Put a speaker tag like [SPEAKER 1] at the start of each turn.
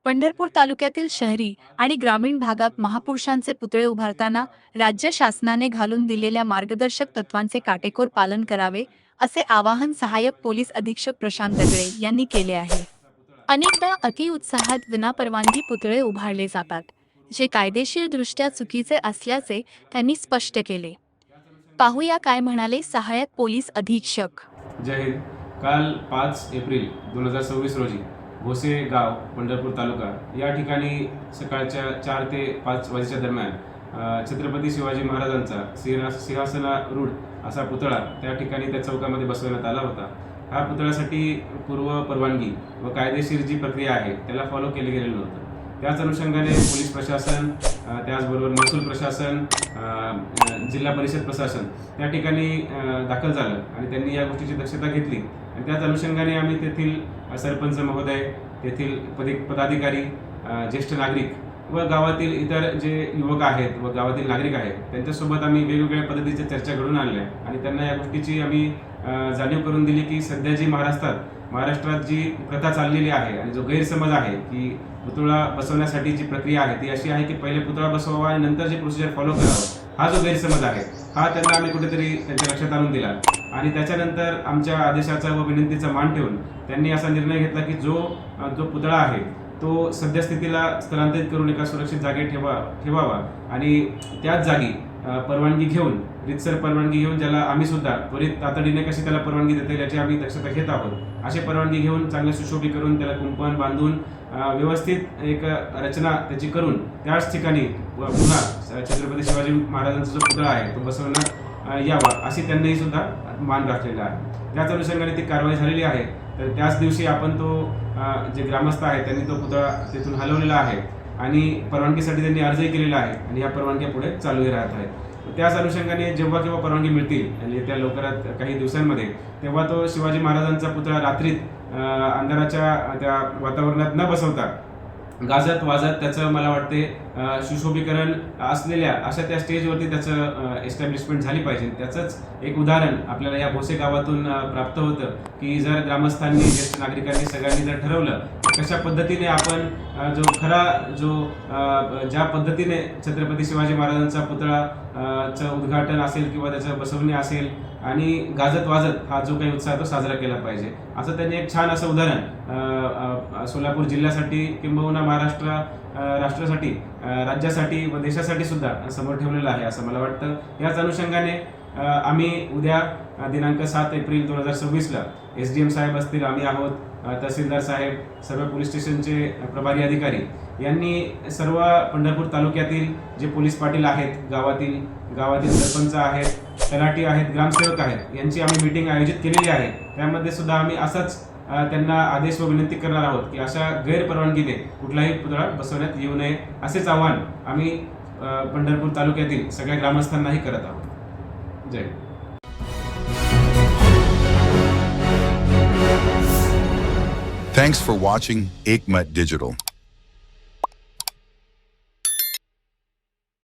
[SPEAKER 1] पंढरपूर तालुक्यातील शहरी आणि ग्रामीण भागात महापुरुषांचे पुतळे उभारताना राज्य शासनाने घालून दिलेल्या मार्गदर्शक तत्वांचे काटेकोर पालन करावे, असे आवाहन सहाय्यक पोलीस अधीक्षक प्रशांत दगडे यांनी केले आहे. अनेकदा अतिउत्साहात विनापरवानगी पुतळे उभारले जातात, जे कायदेशीरदृष्ट्या चुकीचे असल्याचे त्यांनी स्पष्ट केले. पाहूया काय म्हणाले सहाय्यक पोलीस अधीक्षक.
[SPEAKER 2] जय हिंद. काल 5 एप्रिल 2026 रोजी भोसे गाव पंढरपूर तालुका या ठिकाणी सकाळच्या 4 ते 5 वाजेच्या दरम्यान छत्रपती शिवाजी महाराजांचा सिंहासनारूढ असा पुतळा त्या ठिकाणी त्या चौकामध्ये बसवण्यात आला होता. हा पुतळ्यासाठी पूर्व परवानगी व कायदेशीर जी प्रक्रिया आहे त्याला फॉलो केले गेलेलं नव्हतं. त्याच अनुषंगाने पोलीस प्रशासन, त्याचबरोबर महसूल प्रशासन, जिल्हा परिषद प्रशासन त्या ठिकाणी दाखल झालं आणि त्यांनी या गोष्टीची दक्षता घेतली आणि त्याच अनुषंगाने आम्ही तेथील सरपंच महोदय, तेथील पदाधिकारी, ज्येष्ठ नागरिक व गावातील इतर जे युवक आहेत व गावातील नागरिक आहेत त्यांच्यासोबत आम्ही वेगवेगळ्या पद्धतीच्या चर्चा घडून आणल्या आणि त्यांना या गोष्टीची आम्ही जाणीव करून दिली की सध्या जी महाराष्ट्रात जी प्रथा चाललेली आहे आणि जो गैरसमज आहे की पुतळा बसवण्यासाठी जी प्रक्रिया आहे ती अशी आहे की पहिले पुतळा बसवावा आणि नंतर जे प्रोसिजर फॉलो करावं, हा जो गैरसमज आहे हा त्यांना आम्ही कुठेतरी त्यांच्या लक्षात आणून दिला आणि त्याच्यानंतर आमच्या आदेशाचा व विनंतीचा मान ठेवून त्यांनी असा निर्णय घेतला की जो पुतळा आहे तो सद्यस्थितीला स्थलांतरित करून एका सुरक्षित जागी ठेवावा आणि त्याच जागी परवानगी घेऊन, रितसर परवानगी घेऊन, ज्याला आम्ही सुद्धा त्वरित तातडीने कशी त्याला परवानगी देता येईल याची आम्ही दक्षता घेत आहोत. अशी परवानगी घेऊन चांगले सुशोभी करून त्याला कुंपण बांधून व्यवस्थित एक रचना त्याची करून त्याच ठिकाणी पुन्हा छत्रपती शिवाजी महाराजांचा जो पुतळा आहे तो बसवण्यात यावा अशी त्यांनीही सुद्धा मान राखलेला आहे. त्याच अनुषंगाने ती कारवाई झालेली आहे. तर त्याच दिवशी आपण तो जे ग्रामस्थ आहेत त्यांनी तो पुतळा तिथून हलवलेला आहे आणि परवानगीसाठी त्यांनी अर्जही केलेला आहे आणि या परवानग्या पुढे चालूही राहत आहेत. त्याच अनुषंगाने जेव्हा केव्हा परवानगी मिळतील आणि येत्या लवकरात काही दिवसांमध्ये तेव्हा तो शिवाजी महाराजांचा पुतळा रात्रीत अंधाराच्या त्या वातावरणात न बसवता गाजत वाजत त्याचं मला वाटते सुशोभीकरण असलेल्या अशा त्या स्टेजवरती त्याचं एस्टॅब्लिशमेंट झाली पाहिजे. त्याचंच एक उदाहरण आपल्याला या भोसे गावातून प्राप्त होतं की जर ग्रामस्थांनी, ज्येष्ठ नागरिकांनी सगळ्यांनी जर ठरवलं कशा पद्धतीने आपण ज्या पद्धतीने छत्रपती शिवाजी महाराजांचा पुतळाचं उद्घाटन असेल किंवा त्याचं बसवणे असेल आणि गाजत वाजत हा जो काही उत्साह तो साजरा केला पाहिजे असं त्यांनी एक छान असं उदाहरण सोलापूर जिल्ह्यासाठी किंबहुना राष्ट्रासाठी, राज्यासाठी व देशासाठी सुद्धा समोर ठेवलेलं आहे असं मला वाटतं. याच अनुषंगाने आम्ही उद्या दिनांक 7 एप्रिल 2026ला SDM साहेब असतील, आम्ही आहोत, तहसीलदार साहेब, सर्व पोलीस स्टेशनचे प्रभारी अधिकारी यांनी सर्व पंढरपूर तालुक्यातील जे पोलीस पाटील आहेत, गावातील सरपंच आहेत, तलाठी आहेत, ग्रामसेवक आहेत यांची आम्ही मीटिंग आयोजित केलेली आहे. त्यामध्ये सुद्धा आम्ही असाच त्यांना आदेश व विनंती करणार आहोत की अशा गैरपरवानगीने कुठलाही पुतळा बसवण्यात येऊ नये असेच आवाहन आम्ही पंढरपूर तालुक्यातील सगळ्या ग्रामस्थांनाही करत आहोत. जय.
[SPEAKER 3] Thanks for watching Ekmat Digital.